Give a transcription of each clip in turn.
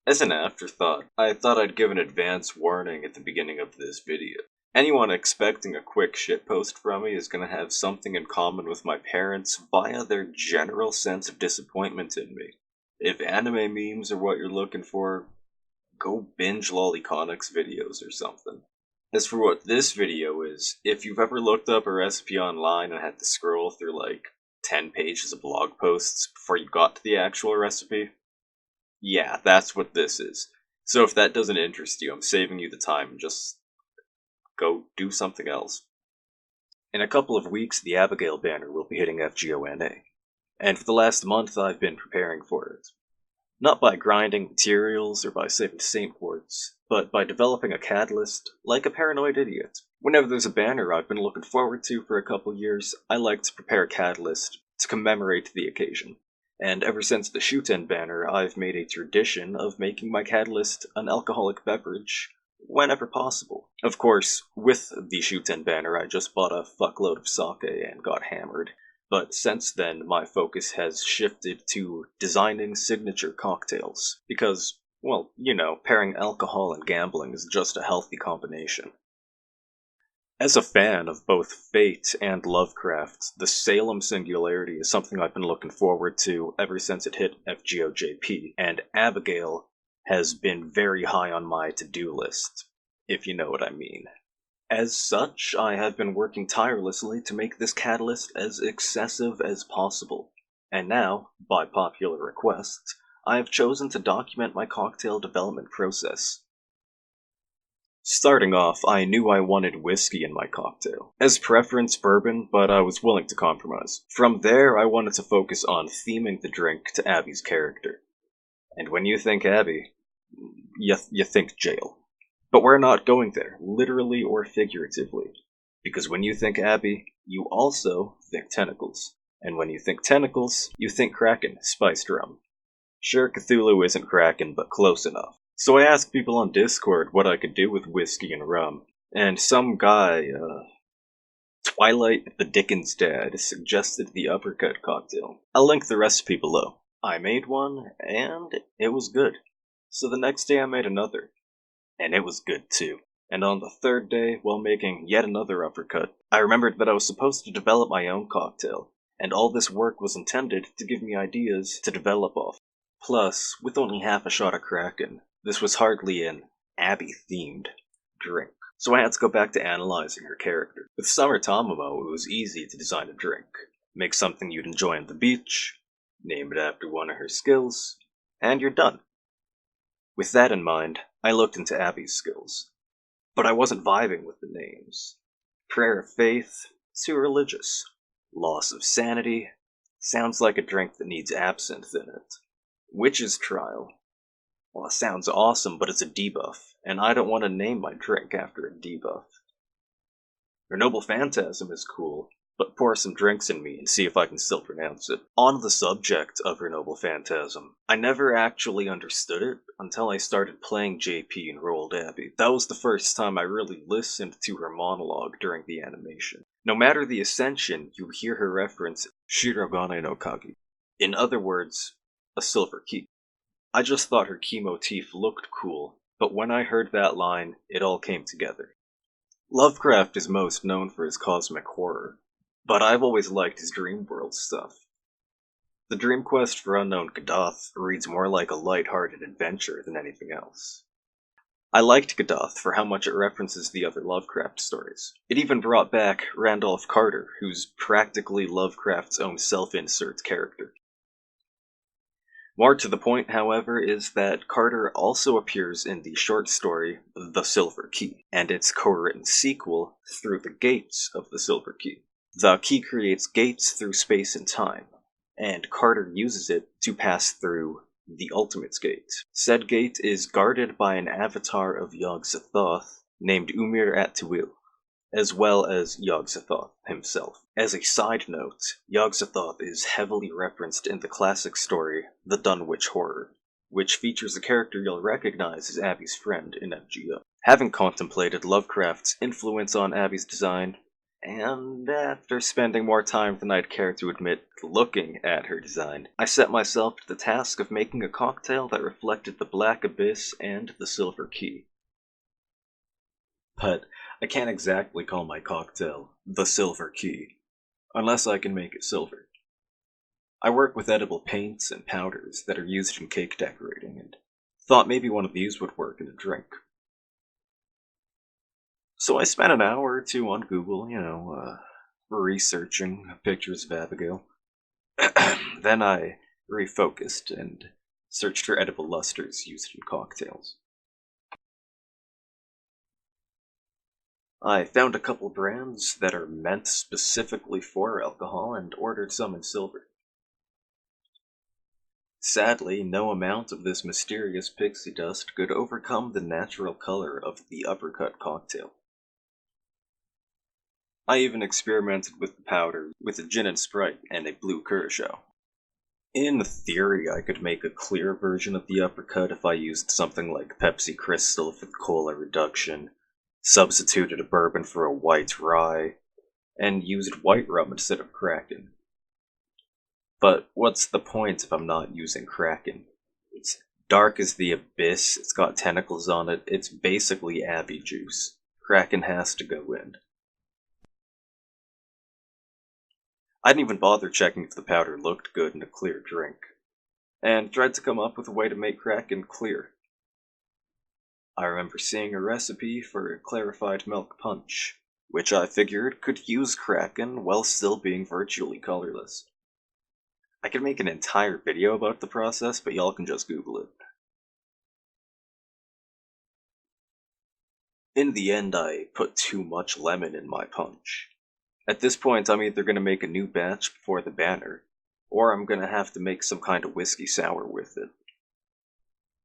As an afterthought, I thought I'd give an advance warning at the beginning of this video. Anyone expecting a quick shitpost from me is going to have something in common with my parents via their general sense of disappointment in me. If anime memes are what you're looking for, go binge Lolliconics videos or something. As for what this video is, if you've ever looked up a recipe online and had to scroll through like 10 pages of blog posts before you got to the actual recipe, yeah, that's what this is. So if that doesn't interest you, I'm saving you the time. Just go do something else. In a couple of weeks, the Abigail banner will be hitting FGO NA. And for the last month, I've been preparing for it. Not by grinding materials or by saving saint wards, but by developing a catalyst like a paranoid idiot. Whenever there's a banner I've been looking forward to for a couple years, I like to prepare a catalyst to commemorate the occasion. And ever since the Xion banner, I've made a tradition of making my catalyst an alcoholic beverage whenever possible. Of course, with the Xion banner, I just bought a fuckload of sake and got hammered. But since then, my focus has shifted to designing signature cocktails. Because, well, you know, pairing alcohol and gambling is just a healthy combination. As a fan of both Fate and Lovecraft, the Salem Singularity is something I've been looking forward to ever since it hit FGO JP, and Abigail has been very high on my to-do list, if you know what I mean. As such, I have been working tirelessly to make this catalyst as excessive as possible, and now, by popular request, I have chosen to document my cocktail development process. Starting off, I knew I wanted whiskey in my cocktail. As preference, bourbon, but I was willing to compromise. From there, I wanted to focus on theming the drink to Abby's character. And when you think Abby, you think jail. But we're not going there, literally or figuratively. Because when you think Abby, you also think tentacles. And when you think tentacles, you think Kraken, spiced rum. Sure, Cthulhu isn't Kraken, but close enough. So I asked people on Discord what I could do with whiskey and rum, and some guy, Twilight the Dickens Dad, suggested the uppercut cocktail. I'll link the recipe below. I made one, and it was good. So the next day I made another, and it was good too. And on the third day, while making yet another uppercut, I remembered that I was supposed to develop my own cocktail, and all this work was intended to give me ideas to develop off. Plus, with only half a shot of Kraken, this was hardly an Abby-themed drink. So I had to go back to analyzing her character. With Summer Tamamo, it was easy to design a drink. Make something you'd enjoy on the beach, name it after one of her skills, and you're done. With that in mind, I looked into Abby's skills. But I wasn't vibing with the names. Prayer of Faith, too religious. Loss of Sanity, sounds like a drink that needs absinthe in it. Witch's Trial. Well, it sounds awesome, but it's a debuff, and I don't want to name my drink after a debuff. Her Noble Phantasm is cool, but pour some drinks in me and see if I can still pronounce it. On the subject of Her Noble Phantasm, I never actually understood it until I started playing JP and rolled Abby. That was the first time I really listened to her monologue during the animation. No matter the ascension, you hear her reference Shirogane no Kagi. In other words, a silver key. I just thought her key motif looked cool, but when I heard that line, it all came together. Lovecraft is most known for his cosmic horror, but I've always liked his Dreamworld stuff. The Dream Quest for Unknown Gaddoth reads more like a light-hearted adventure than anything else. I liked Gaddoth for how much it references the other Lovecraft stories. It even brought back Randolph Carter, who's practically Lovecraft's own self-insert character. More to the point, however, is that Carter also appears in the short story The Silver Key, and its co-written sequel, Through the Gates of the Silver Key. The key creates gates through space and time, and Carter uses it to pass through the Ultimate Gate. Said gate is guarded by an avatar of Yog-Sothoth named Umir At-Tuil, as well as Yog-Sothoth himself. As a side note, Yog-Sothoth is heavily referenced in the classic story The Dunwich Horror, which features a character you'll recognize as Abby's friend in FGO. Having contemplated Lovecraft's influence on Abby's design, and after spending more time than I'd care to admit looking at her design, I set myself to the task of making a cocktail that reflected the Black Abyss and the Silver Key. But I can't exactly call my cocktail the Silver Key, unless I can make it silver. I work with edible paints and powders that are used in cake decorating, and thought maybe one of these would work in a drink. So I spent an hour or two on Google, researching pictures of Abigail. Then I refocused and searched for edible lusters used in cocktails. I found a couple brands that are meant specifically for alcohol and ordered some in silver. Sadly, no amount of this mysterious pixie dust could overcome the natural color of the uppercut cocktail. I even experimented with the powder with a gin and Sprite and a blue curacao. In theory, I could make a clear version of the uppercut if I used something like Pepsi Crystal for the cola reduction, substituted a bourbon for a white rye, and used white rum instead of Kraken. But what's the point if I'm not using Kraken? It's dark as the abyss, it's got tentacles on it, it's basically Abby juice. Kraken has to go in. I didn't even bother checking if the powder looked good in a clear drink, and tried to come up with a way to make Kraken clear. I remember seeing a recipe for a clarified milk punch, which I figured could use Kraken while still being virtually colorless. I could make an entire video about the process, but y'all can just Google it. In the end, I put too much lemon in my punch. At this point, I'm either going to make a new batch before the banner, or I'm going to have to make some kind of whiskey sour with it.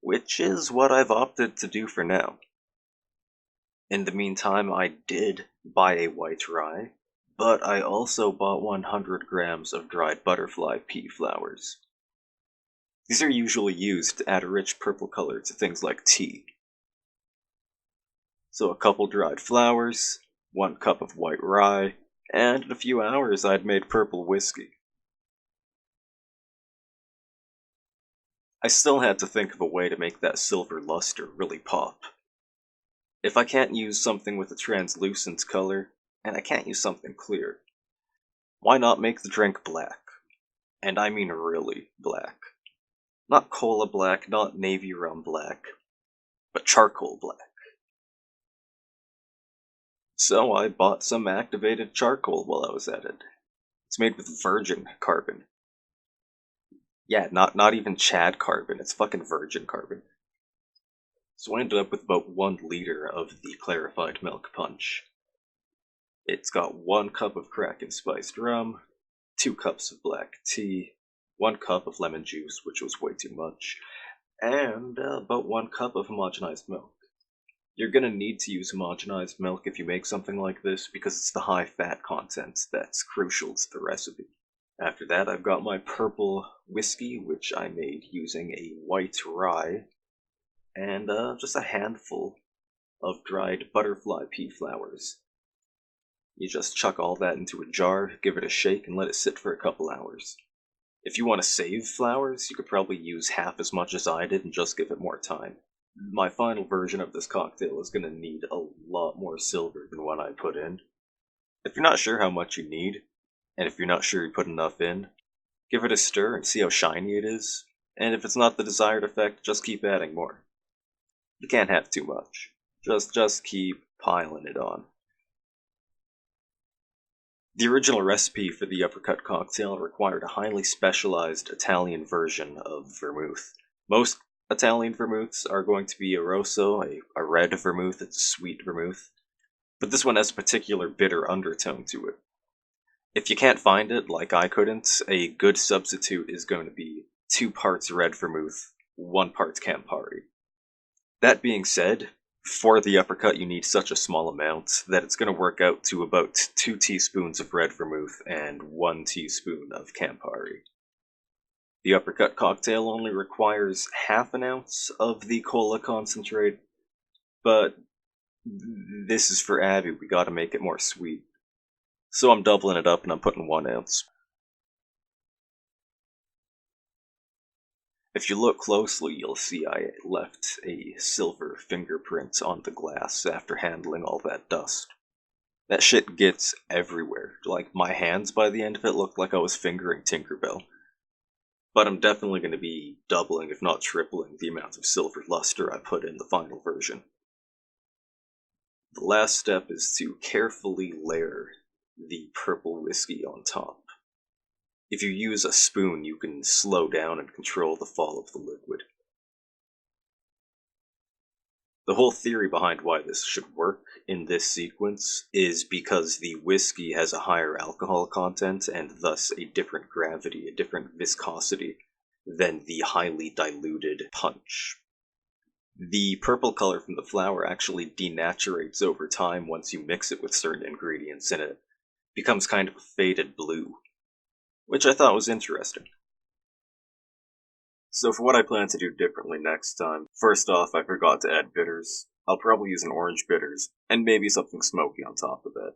Which is what I've opted to do for now. In the meantime, I did buy a white rye, but I also bought 100 grams of dried butterfly pea flowers. These are usually used to add a rich purple color to things like tea. So a couple dried flowers, 1 cup of white rye, and in a few hours I'd made purple whiskey. I still had to think of a way to make that silver luster really pop. If I can't use something with a translucent color, and I can't use something clear, why not make the drink black? And I mean really black. Not cola black, not navy rum black, but charcoal black. So I bought some activated charcoal while I was at it. It's made with virgin carbon. Yeah, not even Chad carbon, it's fucking virgin carbon. So I ended up with about 1 liter of the clarified milk punch. It's got 1 cup of Kraken spiced rum, 2 cups of black tea, 1 cup of lemon juice, which was way too much, and about 1 cup of homogenized milk. You're gonna need to use homogenized milk if you make something like this, because it's the high fat content that's crucial to the recipe. After that, I've got my purple whiskey, which I made using a white rye, and just a handful of dried butterfly pea flowers. You just chuck all that into a jar, give it a shake, and let it sit for a couple hours. If you want to save flowers, you could probably use half as much as I did and just give it more time. My final version of this cocktail is going to need a lot more silver than what I put in. If you're not sure how much you need, and if you're not sure you put enough in, give it a stir and see how shiny it is, and if it's not the desired effect, just keep adding more. You can't have too much. Just keep piling it on. The original recipe for the uppercut cocktail required a highly specialized Italian version of vermouth. Most Italian vermouths are going to be a rosso, a red vermouth, it's sweet vermouth, but this one has a particular bitter undertone to it. If you can't find it, like I couldn't, a good substitute is going to be 2 parts red vermouth, 1 part Campari. That being said, for the uppercut you need such a small amount that it's going to work out to about 2 teaspoons of red vermouth and 1 teaspoon of Campari. The uppercut cocktail only requires half an ounce of the cola concentrate, but this is for Abby, we gotta make it more sweet. So I'm doubling it up and I'm putting 1 ounce. If you look closely, you'll see I left a silver fingerprint on the glass after handling all that dust. That shit gets everywhere. Like, my hands by the end of it looked like I was fingering Tinkerbell. But I'm definitely going to be doubling, if not tripling, the amount of silver luster I put in the final version. The last step is to carefully layer the purple whiskey on top. If you use a spoon, you can slow down and control the fall of the liquid. The whole theory behind why this should work in this sequence is because the whiskey has a higher alcohol content and thus a different gravity, a different viscosity than the highly diluted punch. The purple color from the flower actually denaturates over time once you mix it with certain ingredients and it becomes kind of a faded blue, which I thought was interesting. So for what I plan to do differently next time, first off, I forgot to add bitters. I'll probably use an orange bitters, and maybe something smoky on top of that.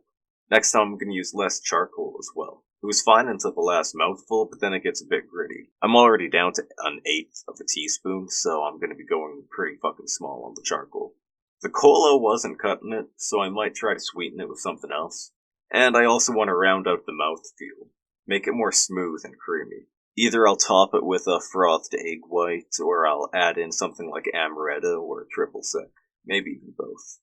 Next time I'm going to use less charcoal as well. It was fine until the last mouthful, but then it gets a bit gritty. I'm already down to 1/8 of a teaspoon, so I'm going to be going pretty fucking small on the charcoal. The cola wasn't cutting it, so I might try to sweeten it with something else. And I also want to round out the mouthfeel, make it more smooth and creamy. Either I'll top it with a frothed egg white, or I'll add in something like amaretto or triple sec. Maybe even both.